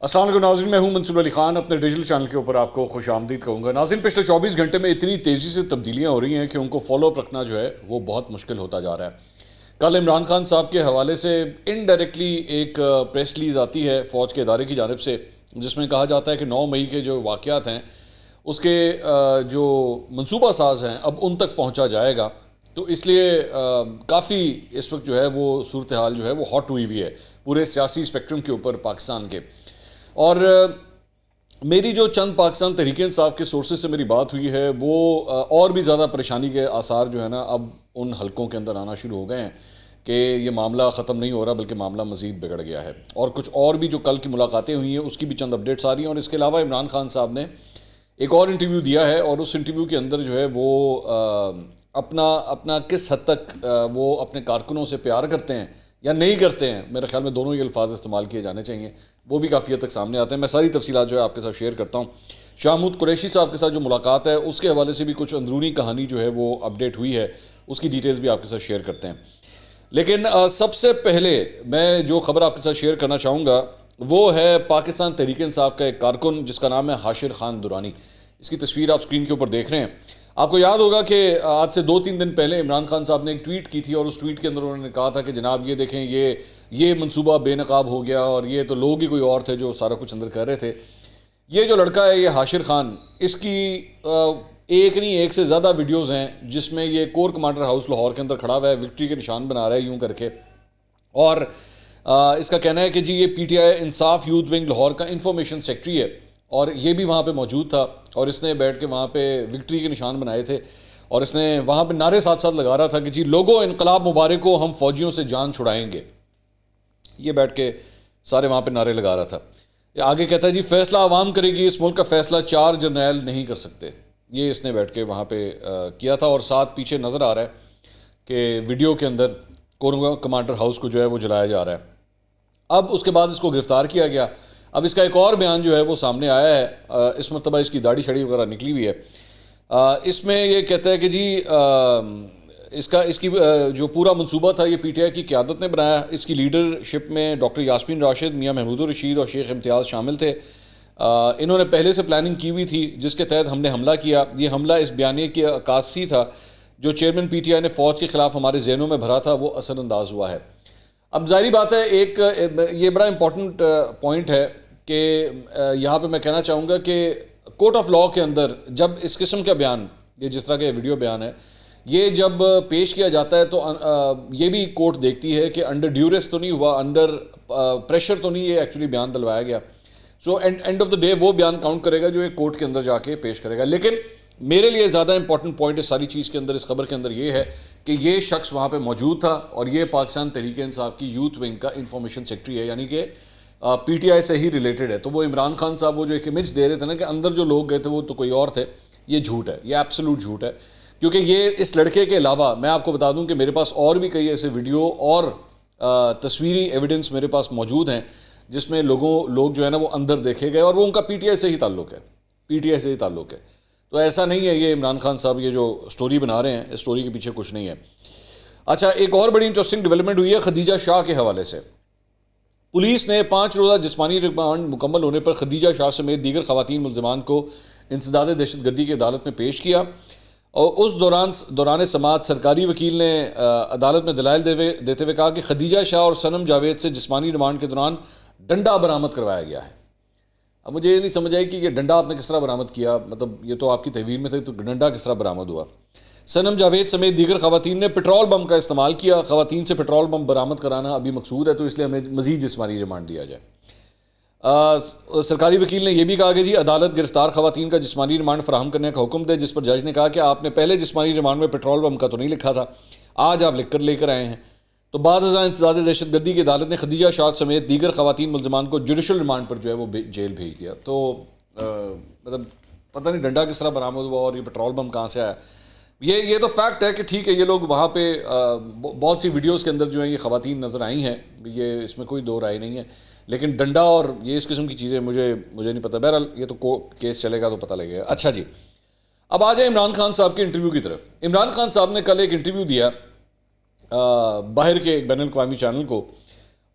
السلام علیکم ناظرین، میں ہوں منصور علی خان، اپنے ڈیجیٹل چینل کے اوپر آپ کو خوش آمدید کہوں گا۔ ناظرین، پچھلے 24 گھنٹے میں اتنی تیزی سے تبدیلیاں ہو رہی ہیں کہ ان کو فالو اپ رکھنا جو ہے وہ بہت مشکل ہوتا جا رہا ہے۔ کل عمران خان صاحب کے حوالے سے انڈائریکٹلی ایک پریس ریلیز آتی ہے فوج کے ادارے کی جانب سے، جس میں کہا جاتا ہے کہ 9 مئی کے جو واقعات ہیں اس کے جو منصوبہ ساز ہیں اب ان تک پہنچا جائے گا۔ تو اس لیے کافی اس وقت جو ہے وہ صورتحال جو ہے وہ ہاٹ ہوئی ہے پورے سیاسی اسپیکٹرم کے اوپر پاکستان کے۔ اور میری جو چند پاکستان تحریک انصاف کے سورسز سے میری بات ہوئی ہے وہ اور بھی زیادہ پریشانی کے آثار جو ہے نا اب ان حلقوں کے اندر آنا شروع ہو گئے ہیں کہ یہ معاملہ ختم نہیں ہو رہا بلکہ معاملہ مزید بگڑ گیا ہے۔ اور کچھ اور بھی جو کل کی ملاقاتیں ہوئی ہیں اس کی بھی چند اپڈیٹس آ رہی ہیں، اور اس کے علاوہ عمران خان صاحب نے ایک اور انٹرویو دیا ہے، اور اس انٹرویو کے اندر جو ہے وہ اپنا کس حد تک وہ اپنے کارکنوں سے پیار کرتے ہیں یا نہیں کرتے ہیں، میرے خیال میں دونوں ہی الفاظ استعمال کیے جانے چاہیے، وہ بھی کافی حد تک سامنے آتے ہیں۔ میں ساری تفصیلات جو ہے آپ کے ساتھ شیئر کرتا ہوں۔ شاہ محمود قریشی صاحب کے ساتھ جو ملاقات ہے اس کے حوالے سے بھی کچھ اندرونی کہانی جو ہے وہ اپڈیٹ ہوئی ہے، اس کی ڈیٹیلز بھی آپ کے ساتھ شیئر کرتے ہیں۔ لیکن سب سے پہلے میں جو خبر آپ کے ساتھ شیئر کرنا چاہوں گا وہ ہے پاکستان تحریک انصاف کا ایک کارکن جس کا نام ہے حاشر خان درانی۔ اس کی تصویر آپ اسکرین کے اوپر دیکھ رہے ہیں۔ آپ کو یاد ہوگا کہ آج سے 2-3 دن پہلے عمران خان صاحب نے ایک ٹویٹ کی تھی، اور اس ٹویٹ کے اندر انہوں نے کہا تھا کہ جناب یہ دیکھیں یہ منصوبہ بے نقاب ہو گیا، اور یہ تو لوگ ہی کوئی اور تھے جو سارا کچھ اندر کر رہے تھے۔ یہ جو لڑکا ہے یہ حاشر خان، اس کی ایک سے زیادہ ویڈیوز ہیں جس میں یہ کور کمانڈر ہاؤس لاہور کے اندر کھڑا ہوا ہے، وکٹری کے نشان بنا رہا ہے یوں کر کے، اور اس کا کہنا ہے کہ جی یہ پی ٹی آئی انصاف یوتھ ونگ لاہور کا انفارمیشن سیکرٹری ہے، اور یہ بھی وہاں پہ موجود تھا، اور اس نے بیٹھ کے وہاں پہ وکٹری کے نشان بنائے تھے، اور اس نے وہاں پہ نعرے ساتھ ساتھ لگا رہا تھا کہ جی لوگوں انقلاب مبارک کو، ہم فوجیوں سے جان چھڑائیں گے۔ یہ بیٹھ کے سارے وہاں پہ نعرے لگا رہا تھا۔ یہ آگے کہتا ہے جی فیصلہ عوام کرے گی، اس ملک کا فیصلہ 4 جرنیل نہیں کر سکتے۔ یہ اس نے بیٹھ کے وہاں پہ کیا تھا، اور ساتھ پیچھے نظر آ رہا ہے کہ ویڈیو کے اندر کور کمانڈر ہاؤس کو جو ہے وہ جلایا جا رہا ہے۔ اب اس کے بعد اس کو گرفتار کیا گیا۔ اب اس کا ایک اور بیان جو ہے وہ سامنے آیا ہے، اس مرتبہ اس کی داڑھی شڑی وغیرہ نکلی ہوئی ہے۔ اس میں یہ کہتا ہے کہ جی اس کی جو پورا منصوبہ تھا یہ پی ٹی آئی کی قیادت نے بنایا، اس کی لیڈرشپ میں ڈاکٹر یاسمین راشد، میاں محمود الرشید اور شیخ امتیاز شامل تھے۔ انہوں نے پہلے سے پلاننگ کی ہوئی تھی جس کے تحت ہم نے حملہ کیا۔ یہ حملہ اس بیانیے کی عکاسی تھا جو چیئرمین پی ٹی آئی نے فوج کے خلاف ہمارے ذہنوں میں بھرا تھا، وہ اثر انداز ہوا ہے۔ اب ظاہری بات ہے، ایک یہ بڑا امپورٹنٹ پوائنٹ ہے کہ یہاں پہ میں کہنا چاہوں گا کہ کورٹ آف لاء کے اندر جب اس قسم کا بیان، یہ جس طرح کا یہ ویڈیو بیان ہے، یہ جب پیش کیا جاتا ہے تو یہ بھی کورٹ دیکھتی ہے کہ انڈر ڈیوریس تو نہیں ہوا، انڈر پریشر تو نہیں یہ ایکچولی بیان دلوایا گیا۔ So and of the day وہ بیان کاؤنٹ کرے گا جو ایک کورٹ کے اندر جا کے پیش کرے گا۔ لیکن میرے لیے زیادہ امپورٹنٹ پوائنٹ اس ساری چیز کے اندر، اس خبر کے اندر یہ ہے کہ یہ شخص وہاں پہ موجود تھا، اور یہ پاکستان تحریک انصاف کی یوتھ ونگ کا انفارمیشن سیکرٹری ہے، یعنی کہ پی ٹی آئی سے ہی ریلیٹڈ ہے۔ تو وہ عمران خان صاحب وہ جو ایک امیج دے رہے تھے نا کہ اندر جو لوگ گئے تھے وہ تو کوئی اور تھے، یہ جھوٹ ہے، یہ ایبسولوٹ جھوٹ ہے۔ کیونکہ یہ اس لڑکے کے علاوہ میں آپ کو بتا دوں کہ میرے پاس اور بھی کئی ایسے ویڈیو اور تصویری ایویڈنس میرے پاس موجود ہیں جس میں لوگ جو ہے نا وہ اندر دیکھے گئے، اور وہ ان کا پی ٹی آئی سے ہی تعلق ہے، پی ٹی آئی سے ہی تعلق ہے۔ تو ایسا نہیں ہے یہ عمران خان صاحب یہ جو سٹوری بنا رہے ہیں، اس سٹوری کے پیچھے کچھ نہیں ہے۔ اچھا، ایک اور بڑی انٹرسٹنگ ڈیولپمنٹ ہوئی ہے خدیجہ شاہ کے حوالے سے۔ پولیس نے 5 روزہ جسمانی ریمانڈ مکمل ہونے پر خدیجہ شاہ سمیت دیگر خواتین ملزمان کو انسداد دہشت گردی کی عدالت میں پیش کیا، اور اس دوران سماعت سرکاری وکیل نے عدالت میں دلائل دیتے ہوئے کہا کہ خدیجہ شاہ اور صنم جاوید سے جسمانی ریمانڈ کے دوران ڈنڈا برآمد کروایا گیا ہے۔ اب مجھے یہ نہیں سمجھ آئی کہ یہ ڈنڈا آپ نے کس طرح برآمد کیا، مطلب یہ تو آپ کی تحویل میں تھے، تو ڈنڈا کس طرح برآمد ہوا۔ صنم جاوید سمیت دیگر خواتین نے پٹرول بم کا استعمال کیا۔ خواتین سے پٹرول بم برآمد کرانا ابھی مقصود ہے، تو اس لیے ہمیں مزید جسمانی ریمانڈ دیا جائے۔ سرکاری وکیل نے یہ بھی کہا کہ جی عدالت گرفتار خواتین کا جسمانی ریمانڈ فراہم کرنے کا حکم دے، جس پر جج نے کہا کہ آپ نے پہلے جسمانی ریمانڈ میں پٹرول بم کا تو نہیں لکھا تھا، آج آپ لکھ کر لے کر آئے ہیں۔ تو بعد ازاں انسداد دہشت گردی کی عدالت نے خدیجہ شاہ سمیت دیگر خواتین ملزمان کو جوڈیشل ریمانڈ پر جو ہے وہ جیل بھیج دیا۔ تو مطلب پتہ نہیں ڈنڈا کس طرح برآمد ہوا اور یہ پٹرول بم کہاں سے آیا۔ یہ تو فیکٹ ہے کہ ٹھیک ہے، یہ لوگ وہاں پہ بہت سی ویڈیوز کے اندر جو ہیں یہ خواتین نظر آئی ہیں، یہ اس میں کوئی دو رائے نہیں ہے، لیکن ڈنڈا اور یہ اس قسم کی چیزیں مجھے نہیں پتہ۔ بہرحال یہ تو کیس چلے گا تو پتہ لگے گا۔ اچھا جی، اب آ جائیں عمران خان صاحب کے انٹرویو کی طرف۔ عمران خان صاحب نے کل ایک انٹرویو دیا باہر کے ایک بین الاقوامی چینل کو،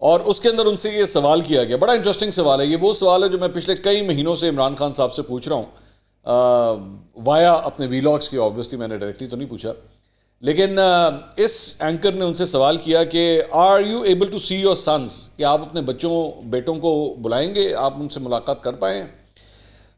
اور اس کے اندر ان سے یہ سوال کیا گیا, بڑا انٹرسٹنگ سوال ہے یہ, وہ سوال ہے جو میں پچھلے کئی مہینوں سے عمران خان صاحب سے پوچھ رہا ہوں وایا اپنے ویلاگس کی. آبویسلی میں نے ڈائریکٹلی تو نہیں پوچھا, لیکن اس اینکر نے ان سے سوال کیا کہ are you able to see your sense, کہ آپ اپنے بیٹوں کو بلائیں گے, آپ ان سے ملاقات کر پائیں؟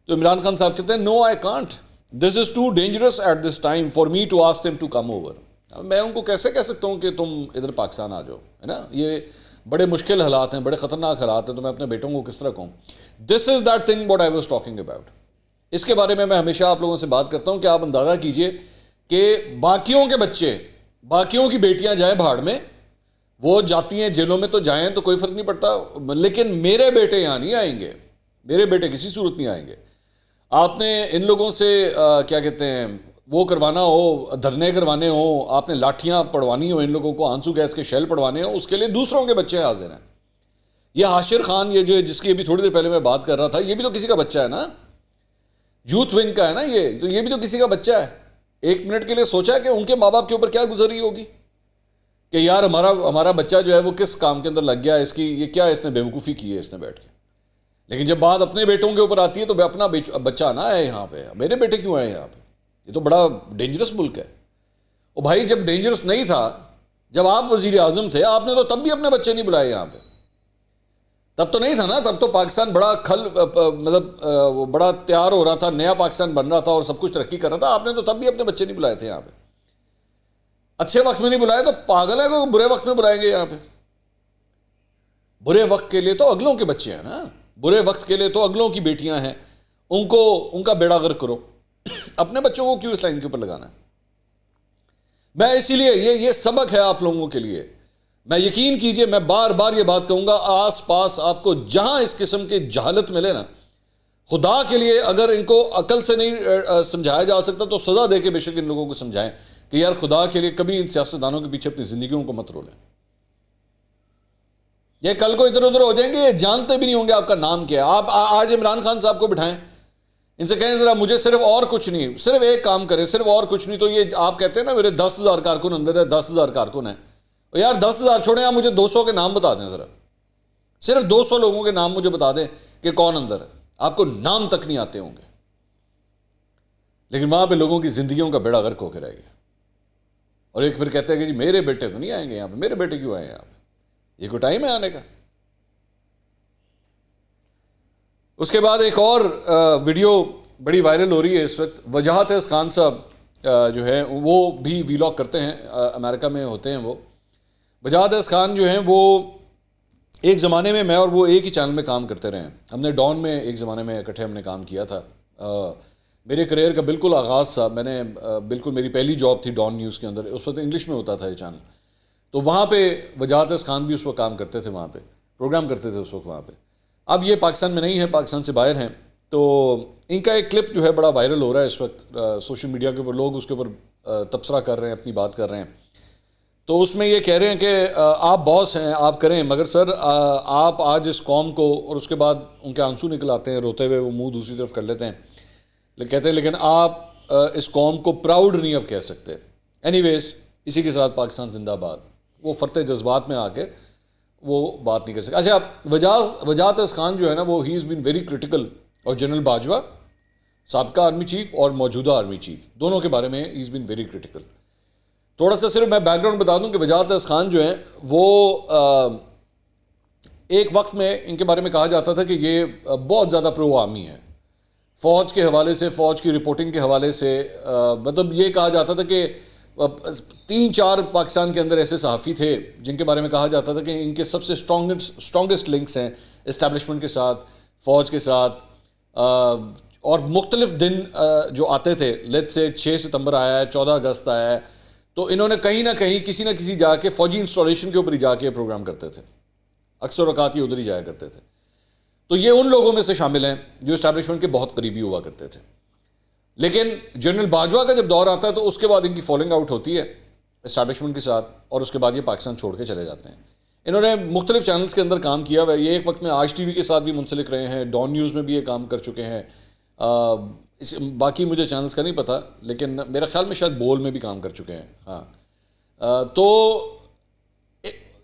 تو عمران خان صاحب کہتے ہیں no I can't, this is too dangerous at this time for me to ask them to come over. میں ان کو کیسے کہہ سکتا ہوں کہ تم ادھر پاکستان آ جاؤ, ہے نا, یہ بڑے مشکل حالات ہیں, بڑے خطرناک حالات ہیں, تو میں اپنے بیٹوں کو کس طرح کہوں؟ This is that thing what I was talking about. اس کے بارے میں ہمیشہ آپ لوگوں سے بات کرتا ہوں کہ آپ اندازہ کیجئے کہ باقیوں کے بچے, باقیوں کی بیٹیاں جائیں بھاڑ میں, وہ جاتی ہیں جیلوں میں تو جائیں تو کوئی فرق نہیں پڑتا, لیکن میرے بیٹے یہاں نہیں آئیں گے, میرے بیٹے کسی صورت نہیں آئیں گے. آپ نے ان لوگوں سے کیا کہتے ہیں وہ کروانا ہو, دھرنے کروانے ہوں, آپ نے لاٹھیاں پڑوانی ہو, ان لوگوں کو آنسو گیس کے شیل پڑوانے ہوں, اس کے لیے دوسروں کے بچے حاضر ہیں. یہ حاشر خان, یہ جو جس کی ابھی تھوڑی دیر پہلے میں بات کر رہا تھا, یہ بھی تو کسی کا بچہ ہے نا, یوتھ ونگ کا ہے نا یہ, تو یہ بھی تو کسی کا بچہ ہے. ایک منٹ کے لیے سوچا کہ ان کے ماں باپ کے اوپر کیا گزر رہی ہوگی کہ یار ہمارا بچہ جو ہے وہ کس کام کے اندر لگ گیا, اس کی یہ کیا اس نے بیوقوفی کی ہے اس نے بیٹھ کے. لیکن جب بات اپنے بیٹوں کے اوپر آتی ہے تو اپنا بچہ نہ آئے یہاں پہ, میرے بیٹے کیوں آئے یہاں پہ, یہ تو بڑا ڈینجرس ملک ہے. اور بھائی جب ڈینجرس نہیں تھا, جب آپ وزیر اعظم تھے, آپ نے تو تب بھی اپنے بچے نہیں بلائے یہاں پہ, تب تو نہیں تھا نا, تب تو پاکستان بڑا مطلب بڑا تیار ہو رہا تھا, نیا پاکستان بن رہا تھا اور سب کچھ ترقی کر رہا تھا, آپ نے تو تب بھی اپنے بچے نہیں بلائے تھے یہاں پہ. اچھے وقت میں نہیں بلائے تو پاگل ہے کہ برے وقت میں بلائیں گے یہاں پہ؟ برے وقت کے لیے تو اگلوں کے بچے ہیں نا, برے وقت کے لیے تو اگلوں کی بیٹیاں ہیں, ان کا بیڑا غرق کرو, اپنے بچوں کو کیوں اس لائن کے اوپر لگانا ہے؟ میں اسی لیے یہ سبق ہے آپ لوگوں کے لیے. میں یقین کیجئے, میں بار بار یہ بات کہوں گا, آس پاس آپ کو جہاں اس قسم کے جہالت ملے نا, خدا کے لیے اگر ان کو عقل سے نہیں سمجھایا جا سکتا تو سزا دے کے بے شک ان لوگوں کو سمجھائیں کہ یار خدا کے لیے کبھی ان سیاستدانوں کے پیچھے اپنی زندگیوں کو مت رولیں. یہ کل کو ادھر ادھر ہو جائیں گے, یہ جانتے بھی نہیں ہوں گے آپ کا نام کیا ہے. آپ آج عمران خان صاحب کو بٹھائیں, ان سے کہیں ذرا مجھے صرف اور کچھ نہیں, صرف ایک کام کریں, صرف اور کچھ نہیں. تو یہ آپ کہتے ہیں نا میرے 10,000 کارکن اندر ہے, 10,000 کارکن ہیں, یار 10,000 چھوڑیں, آپ مجھے 200 کے نام بتا دیں ذرا, صرف 200 لوگوں کے نام مجھے بتا دیں کہ کون اندر ہے. آپ کو نام تک نہیں آتے ہوں گے, لیکن وہاں پہ لوگوں کی زندگیوں کا بیڑا غرق ہو کے رہ گیا. اور ایک پھر کہتے ہیں کہ جی میرے بیٹے تو نہیں آئیں گے یہاں پہ, میرے بیٹے کیوں آئے ہیں یہاں پہ, یہ کوئی ٹائم ہے آنے کا؟ اس کے بعد ایک اور ویڈیو بڑی وائرل ہو رہی ہے اس وقت. وجاہت احسان خان صاحب جو ہے وہ بھی ویلاگ کرتے ہیں, امریکہ میں ہوتے ہیں وہ. وجاہت احسان خان جو ہیں وہ ایک زمانے میں اور وہ ایک ہی چینل میں کام کرتے رہے ہیں. ہم نے ڈان میں ایک زمانے میں اکٹھے ہم نے کام کیا تھا. میرے کریئر کا بالکل آغاز تھا, میں نے بالکل میری پہلی جاب تھی ڈان نیوز کے اندر, اس وقت انگلش میں ہوتا تھا یہ چینل. تو وہاں پہ وجاہت احسان خان بھی اس وقت کام کرتے تھے, وہاں پہ پروگرام کرتے تھے اس وقت وہاں پہ. اب یہ پاکستان میں نہیں ہے, پاکستان سے باہر ہیں. تو ان کا ایک کلپ جو ہے بڑا وائرل ہو رہا ہے اس وقت سوشل میڈیا کے اوپر, لوگ اس کے اوپر تبصرہ کر رہے ہیں, اپنی بات کر رہے ہیں. تو اس میں یہ کہہ رہے ہیں کہ آپ باس ہیں, آپ کریں, مگر سر آپ آج اس قوم کو, اور اس کے بعد ان کے آنسو نکل آتے ہیں روتے ہوئے, وہ منہ دوسری طرف کر لیتے ہیں, کہتے ہیں لیکن آپ اس قوم کو پراؤڈ نہیں اب کہہ سکتے. اینی ویز اسی کے ساتھ پاکستان زندہ باد, وہ فرتے جذبات میں آ کے وہ بات نہیں کر سکتے. اچھا, وجاہت احسان خان جو ہے نا وہ ہی از بین ویری کرٹیکل, اور جنرل باجوہ سابقہ آرمی چیف اور موجودہ آرمی چیف دونوں کے بارے میں ہی از بین ویری کرٹیکل. تھوڑا سا صرف میں بیک گراؤنڈ بتا دوں کہ وجاہت احسان خان جو ہیں وہ ایک وقت میں ان کے بارے میں کہا جاتا تھا کہ یہ بہت زیادہ پرو آرمی ہے. فوج کے حوالے سے, فوج کی رپورٹنگ کے حوالے سے, مطلب یہ کہا جاتا تھا کہ 3-4 پاکستان کے اندر ایسے صحافی تھے جن کے بارے میں کہا جاتا تھا کہ ان کے سب سے اسٹرانگسٹ لنکس ہیں اسٹیبلشمنٹ کے ساتھ, فوج کے ساتھ. اور مختلف دن جو آتے تھے, لیٹ سے 6 ستمبر آیا ہے, 14 اگست آیا ہے, تو انہوں نے کہیں نہ کہیں کسی نہ کسی جا کے فوجی انسٹالیشن کے اوپر ہی جا کے پروگرام کرتے تھے, اکثر اوقات ہی ادھر ہی جایا کرتے تھے. تو یہ ان لوگوں میں سے شامل ہیں جو اسٹیبلشمنٹ کے بہت قریبی ہوا کرتے تھے. لیکن جنرل باجوہ کا جب دور آتا ہے تو اس کے بعد ان کی فالنگ آؤٹ ہوتی ہے اسٹیبلشمنٹ کے ساتھ, اور اس کے بعد یہ پاکستان چھوڑ کے چلے جاتے ہیں. انہوں نے مختلف چینلز کے اندر کام کیا ہوا ہے, یہ ایک وقت میں آج ٹی وی کے ساتھ بھی منسلک رہے ہیں, ڈان نیوز میں بھی یہ کام کر چکے ہیں, باقی مجھے چینلز کا نہیں پتہ, لیکن میرا خیال میں شاید بول میں بھی کام کر چکے ہیں. ہاں, تو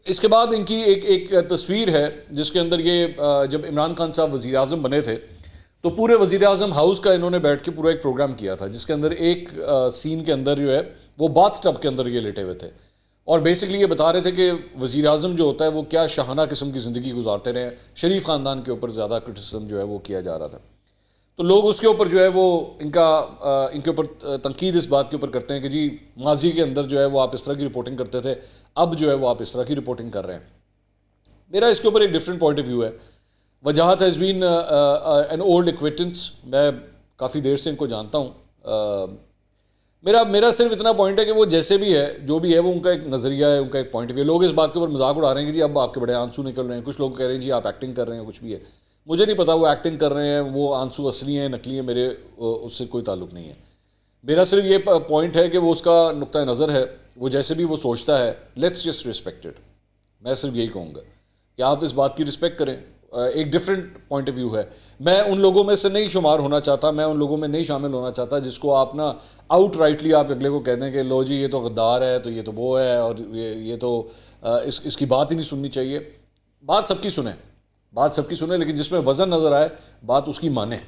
اس کے بعد ان کی ایک تصویر ہے جس کے اندر یہ جب عمران خان صاحب وزیر اعظم بنے تھے تو پورے وزیر اعظم ہاؤس کا انہوں نے بیٹھ کے پورا ایک پروگرام کیا تھا، جس کے اندر ایک سین کے اندر جو ہے وہ باتھ ٹب کے اندر یہ لیٹے ہوئے تھے، اور بیسکلی یہ بتا رہے تھے کہ وزیر اعظم جو ہوتا ہے وہ کیا شاہانہ قسم کی زندگی گزارتے رہے ہیں، شریف خاندان کے اوپر زیادہ کرٹیسزم جو ہے وہ کیا جا رہا تھا. تو لوگ اس کے اوپر جو ہے وہ ان کے اوپر تنقید اس بات کے اوپر کرتے ہیں کہ جی ماضی کے اندر جو ہے وہ آپ اس طرح کی رپورٹنگ کرتے تھے، اب جو ہے وہ آپ اس طرح کی رپورٹنگ کر رہے ہیں. میرا اس کے اوپر ایک ڈفرینٹ پوائنٹ آف ویو ہے. وجاہت ہیز بین این اولڈ ایکویٹنس، میں کافی دیر سے ان کو جانتا ہوں. میرا صرف اتنا پوائنٹ ہے کہ وہ جیسے بھی ہے جو بھی ہے وہ ان کا ایک نظریہ ہے، ان کا ایک پوائنٹ آف ویو. لوگ اس بات کے اوپر مذاق اڑا رہے ہیں کہ جی اب آپ کے بڑے آنسو نکل رہے ہیں، کچھ لوگ کہہ رہے ہیں جی آپ ایکٹنگ کر رہے ہیں، کچھ بھی ہے. مجھے نہیں پتا وہ ایکٹنگ کر رہے ہیں، وہ آنسو اصلی ہیں نقلی ہیں، میرے اس سے کوئی تعلق نہیں ہے. میرا صرف یہ پوائنٹ ہے کہ وہ اس کا نقطہ نظر ہے، وہ جیسے بھی وہ سوچتا ہے، لیٹس جسٹ ریسپیکٹ اٹ. میں صرف یہی کہوں گا کہ آپ اس بات کی رسپیکٹ کریں. ایک ڈفرینٹ پوائنٹ آف ویو ہے. میں ان لوگوں میں سے نہیں شمار ہونا چاہتا، میں ان لوگوں میں نہیں شامل ہونا چاہتا جس کو آپ نا آؤٹ رائٹلی آپ اگلے کو کہہ دیں کہ لو جی یہ تو غدار ہے، تو یہ تو وہ ہے، اور یہ تو اس کی بات ہی نہیں سننی چاہیے. بات سب کی سنیں، لیکن جس میں وزن نظر آئے بات اس کی مانیں.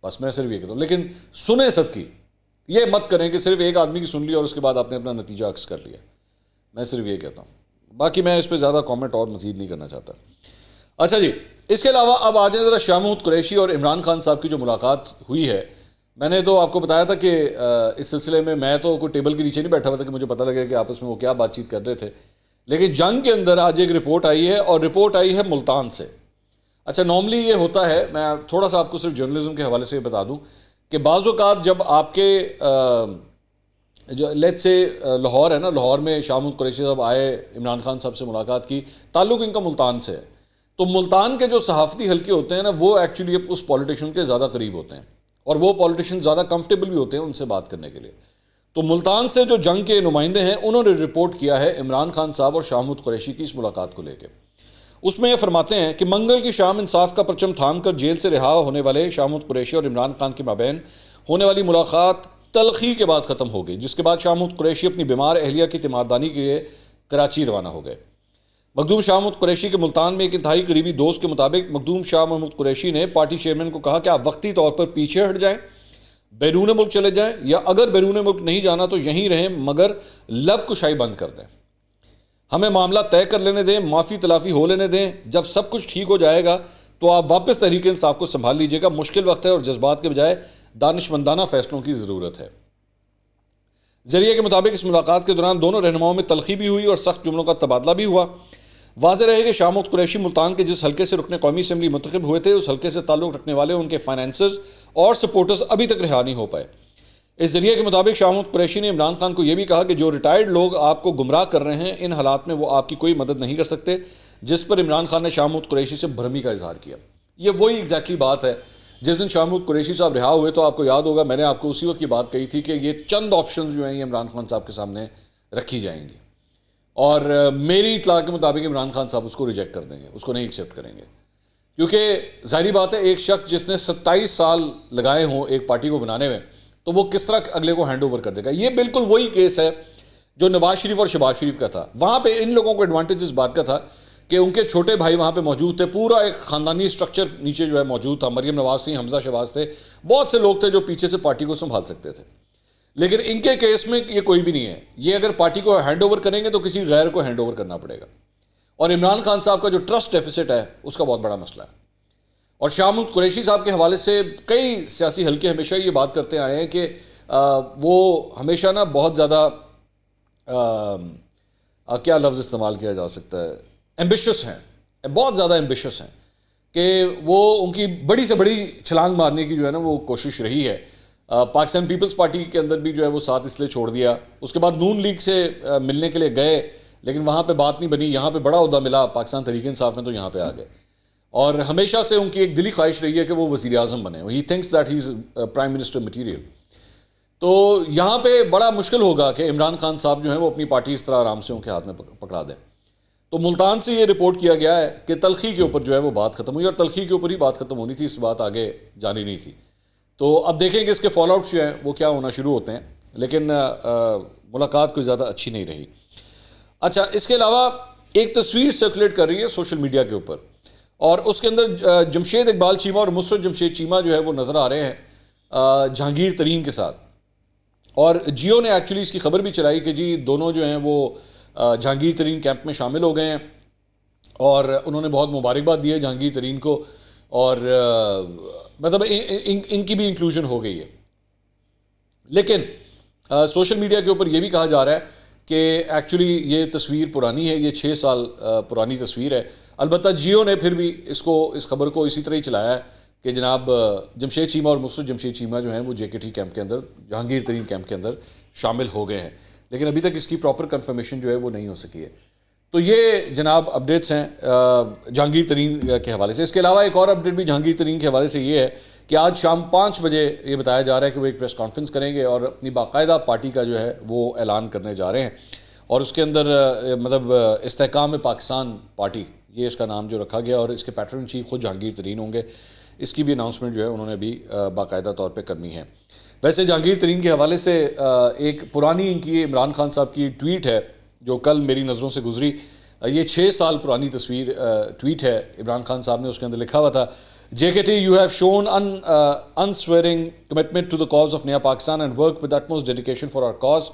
بس میں صرف یہ کہتا ہوں، لیکن سنیں سب کی. یہ مت کریں کہ صرف ایک آدمی کی سن لی اور اس کے بعد آپ نے اپنا نتیجہ عکس کر لیا. میں صرف یہ کہتا ہوں، باقی میں اس پہ زیادہ کامنٹ اور مزید نہیں کرنا چاہتا. اچھا جی، اس کے علاوہ اب آ جائیں ذرا شاہ محمود قریشی اور عمران خان صاحب کی جو ملاقات ہوئی ہے. میں نے تو آپ کو بتایا تھا کہ اس سلسلے میں تو کوئی ٹیبل کے نیچے نہیں بیٹھا ہوا تھا کہ مجھے پتہ لگے کہ آپس میں وہ کیا بات چیت کر رہے تھے. لیکن جنگ کے اندر آج ایک رپورٹ آئی ہے، اور رپورٹ آئی ہے ملتان سے. اچھا، نارملی یہ ہوتا ہے، میں تھوڑا سا آپ کو صرف جرنلزم کے حوالے سے بتا دوں کہ بعض اوقات جب آپ کے جو لیٹ سے لاہور ہے نا، لاہور میں شاہ محمود قریشی صاحب آئے، عمران خان صاحب سے ملاقات کی، تعلق ان کا ملتان سے ہے. تو ملتان کے جو صحافتی حلقے ہوتے ہیں نا، وہ ایکچولی اس پولیٹیشین کے زیادہ قریب ہوتے ہیں، اور وہ پولیٹیشین زیادہ کمفرٹیبل بھی ہوتے ہیں ان سے بات کرنے کے لیے. تو ملتان سے جو جنگ کے نمائندے ہیں انہوں نے رپورٹ کیا ہے عمران خان صاحب اور شاہ محمود قریشی کی اس ملاقات کو لے کے. اس میں یہ فرماتے ہیں کہ منگل کی شام انصاف کا پرچم تھام کر جیل سے رہا ہونے والے شاہ محمود قریشی اور عمران خان کے مابین ہونے والی ملاقات تلخی کے بعد ختم ہو گئی، جس کے بعد شاہ محمود قریشی اپنی بیمار اہلیہ کی تیمارداری کے لیے کراچی روانہ ہو گئے. مخدوم شاہ محمود قریشی کے ملتان میں ایک انتہائی قریبی دوست کے مطابق مخدوم شاہ محمود قریشی نے پارٹی چیئرمین کو کہا کہ آپ وقتی طور پر پیچھے ہٹ جائیں، بیرون ملک چلے جائیں، یا اگر بیرون ملک نہیں جانا تو یہیں رہیں، مگر لب کشائی بند کر دیں. ہمیں معاملہ طے کر لینے دیں، معافی تلافی ہو لینے دیں. جب سب کچھ ٹھیک ہو جائے گا تو آپ واپس تحریک انصاف کو سنبھال لیجئے گا. مشکل وقت ہے اور جذبات کے بجائے دانشمندانہ فیصلوں کی ضرورت ہے. ذریعے کے مطابق اس ملاقات کے دوران دونوں رہنماؤں میں تلخی بھی ہوئی اور سخت جملوں کا تبادلہ بھی ہوا. واضح رہے کہ شاہ محمود قریشی ملتان کے جس حلقے سے رکن قومی اسمبلی منتخب ہوئے تھے، اس حلقے سے تعلق رکھنے والے ان کے فائنینسرز اور سپورٹرز ابھی تک رہا نہیں ہو پائے. اس ذریعے کے مطابق شاہ محمود قریشی نے عمران خان کو یہ بھی کہا کہ جو ریٹائرڈ لوگ آپ کو گمراہ کر رہے ہیں، ان حالات میں وہ آپ کی کوئی مدد نہیں کر سکتے، جس پر عمران خان نے شاہ محمود قریشی سے بھرمی کا اظہار کیا. یہ وہی ایگزیکٹلی بات ہے. جس دن شاہ محمود قریشی صاحب رہا ہوئے تو آپ کو یاد ہوگا میں نے آپ کو اسی وقت کی بات کہی تھی کہ یہ چند آپشنز جو ہیں یہ عمران خان صاحب کے سامنے رکھی جائیں گی، اور میری اطلاع کے مطابق عمران خان صاحب اس کو ریجیکٹ کر دیں گے، اس کو نہیں ایکسیپٹ کریں گے. کیونکہ ظاہری بات ہے ایک شخص جس نے 27 سال لگائے ہوں ایک پارٹی کو بنانے میں، تو وہ کس طرح اگلے کو ہینڈ اوور کر دے گا. یہ بالکل وہی کیس ہے جو نواز شریف اور شہباز شریف کا تھا. وہاں پہ ان لوگوں کو ایڈوانٹیج اس بات کا تھا کہ ان کے چھوٹے بھائی وہاں پہ موجود تھے، پورا ایک خاندانی سٹرکچر نیچے جو ہے موجود تھا. مریم نواز تھی، حمزہ شہباز تھے، بہت سے لوگ تھے جو پیچھے سے پارٹی کو سنبھال سکتے تھے. لیکن ان کے کیس میں یہ کوئی بھی نہیں ہے. یہ اگر پارٹی کو ہینڈ اوور کریں گے تو کسی غیر کو ہینڈ اوور کرنا پڑے گا. اور عمران خان صاحب کا جو ٹرسٹ ڈیفیسٹ ہے اس کا بہت بڑا مسئلہ ہے. اور شاہ محمود قریشی صاحب کے حوالے سے کئی سیاسی حلقے ہمیشہ یہ بات کرتے آئے ہیں کہ وہ ہمیشہ نا بہت زیادہ کیا لفظ استعمال کیا جا سکتا ہے، ایمبیشس ہیں، بہت زیادہ ایمبیشس ہیں، کہ وہ ان کی بڑی سے بڑی چھلانگ مارنے کی جو ہے نا وہ کوشش رہی ہے. پاکستان پیپلز پارٹی کے اندر بھی جو ہے وہ ساتھ اس لیے چھوڑ دیا. اس کے بعد نون لیگ سے ملنے کے لیے گئے لیکن وہاں پہ بات نہیں بنی. یہاں پہ بڑا عہدہ ملا پاکستان تحریک انصاف میں تو یہاں پہ آ گئے. اور ہمیشہ سے ان کی ایک دلی خواہش رہی ہے کہ وہ وزیر اعظم بنے. He thinks that he is prime minister material. تو یہاں پہ بڑا مشکل ہوگا کہ عمران خان صاحب جو ہیں وہ اپنی پارٹی اس طرح آرام سے ان کے ہاتھ میں پکڑا دیں. تو ملتان سے یہ رپورٹ کیا گیا ہے کہ تلخی کے اوپر جو ہے وہ بات ختم ہوئی، اور تلخی کے اوپر ہی بات ختم ہونی تھی، اس بات آگے جانی نہیں تھی. تو اب دیکھیں کہ اس کے فال آؤٹس جو ہیں وہ کیا ہونا شروع ہوتے ہیں. لیکن ملاقات کوئی زیادہ اچھی نہیں رہی. اچھا، اس کے علاوہ ایک تصویر سرکولیٹ کر رہی ہے سوشل میڈیا کے اوپر, اور اس کے اندر جمشید اقبال چیمہ اور مصرت جمشید چیمہ جو ہے وہ نظر آ رہے ہیں جہانگیر ترین کے ساتھ. اور جیو نے ایکچولی اس کی خبر بھی چلائی کہ جی دونوں جو ہیں وہ جہانگیر ترین کیمپ میں شامل ہو گئے ہیں, اور انہوں نے بہت مبارکباد دی ہے جہانگیر ترین کو, اور مطلب ان کی بھی انکلوژن ہو گئی ہے. لیکن سوشل میڈیا کے اوپر یہ بھی کہا جا رہا ہے کہ ایکچولی یہ تصویر پرانی ہے, یہ 6 سال پرانی تصویر ہے. البتہ جیو نے پھر بھی اس خبر کو اسی طرح ہی چلایا ہے کہ جناب جمشید چیمہ اور مصرت جمشید چیمہ جو ہیں وہ JKT کیمپ کے اندر, جہانگیر ترین کیمپ کے اندر شامل ہو گئے ہیں, لیکن ابھی تک اس کی پراپر کنفرمیشن جو ہے وہ نہیں ہو سکی ہے. تو یہ جناب اپڈیٹس ہیں جہانگیر ترین کے حوالے سے. اس کے علاوہ ایک اور اپڈیٹ بھی جہانگیر ترین کے حوالے سے یہ ہے کہ آج شام 5 بجے یہ بتایا جا رہا ہے کہ وہ ایک پریس کانفرنس کریں گے اور اپنی باقاعدہ پارٹی کا جو ہے وہ اعلان کرنے جا رہے ہیں, اور اس کے اندر مطلب استحکام پاکستان پارٹی یہ اس کا نام جو رکھا گیا, اور اس کے پیٹرن چیف خود جہانگیر ترین ہوں گے. اس کی بھی اناؤنسمنٹ جو ہے انہوں نے بھی باقاعدہ طور پہ کرنی ہے. ویسے جہانگیر ترین کے حوالے سے ایک پرانی ان کی عمران خان صاحب کی ٹویٹ ہے جو کل میری نظروں سے گزری. یہ 6 سال پرانی ٹویٹ ہے عمران خان صاحب نے. اس کے اندر لکھا ہوا تھا JKT, you have shown unswerving commitment to the cause of Naya Pakistan and work with utmost dedication for our cause.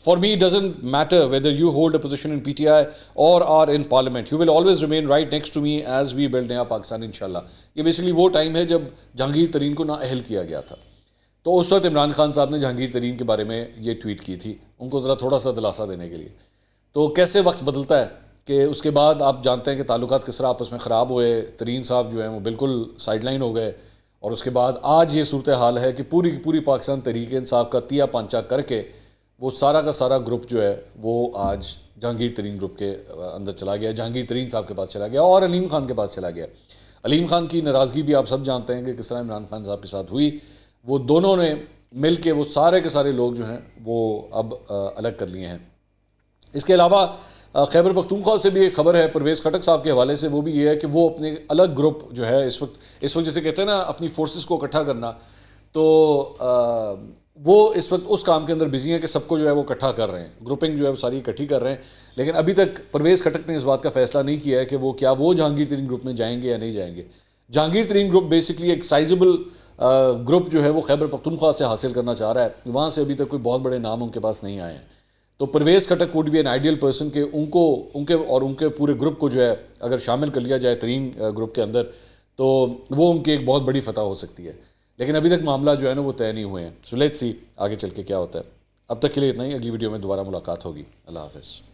For me, it doesn't matter whether you hold a position in PTI or are in Parliament. You will always remain right next to me as we build Naya Pakistan, inshallah. یہ basically وہ time ہے جب جہانگیر ترین کو نااہل کیا گیا تھا. تو اس وقت عمران خان صاحب نے جہانگیر ترین کے بارے میں یہ ٹویٹ کی تھی ان کو ذرا تھوڑا سا دلاسا دینے کے لیے. تو کیسے وقت بدلتا ہے کہ اس کے بعد آپ جانتے ہیں کہ تعلقات کس طرح آپس میں خراب ہوئے. ترین صاحب جو ہیں وہ بالکل سائڈ لائن ہو گئے, اور اس کے بعد آج یہ صورتحال ہے کہ پوری پاکستان تحریک انصاف کا تیا پانچا کر کے وہ سارا کا سارا گروپ جو ہے وہ آج جہانگیر ترین گروپ کے اندر چلا گیا, جہانگیر ترین صاحب کے پاس چلا گیا اور علیم خان کے پاس چلا گیا. علیم خان کی ناراضگی بھی آپ سب جانتے ہیں کہ کس طرح عمران خان صاحب کے ساتھ ہوئی. وہ دونوں نے مل کے وہ سارے کے سارے لوگ جو ہیں وہ اب الگ کر لیے ہیں. اس کے علاوہ خیبر پختونخوا سے بھی ایک خبر ہے پرویز خٹک صاحب کے حوالے سے, وہ بھی یہ ہے کہ وہ اپنے الگ گروپ جو ہے اس وقت جیسے کہتے ہیں نا اپنی فورسز کو اکٹھا کرنا, تو وہ اس وقت اس کام کے اندر بزی ہیں کہ سب کو جو ہے وہ اکٹھا کر رہے ہیں, گروپنگ جو ہے وہ ساری اکٹھی کر رہے ہیں. لیکن ابھی تک پرویز خٹک نے اس بات کا فیصلہ نہیں کیا ہے کہ وہ کیا وہ جہانگیر ترین گروپ میں جائیں گے یا نہیں جائیں گے. جہانگیر ترین گروپ بیسکلی ایک سائزبل گروپ جو ہے وہ خیبر پختونخوا سے حاصل کرنا چاہ رہا ہے, وہاں سے ابھی تک کوئی بہت بڑے نام ان کے پاس نہیں آئے ہیں. تو Pervez Khattak would be an ideal person کہ ان کے پورے گروپ کو جو ہے اگر شامل کر لیا جائے ترین گروپ کے اندر تو وہ ان کی ایک بہت بڑی فتح ہو سکتی ہے. لیکن ابھی تک معاملہ جو ہے نا وہ طے نہیں ہوئے ہیں. سو لیٹس سی آگے چل کے کیا ہوتا ہے. اب تک کے لیے اتنا ہی, اگلی ویڈیو میں دوبارہ ملاقات ہوگی. اللہ حافظ.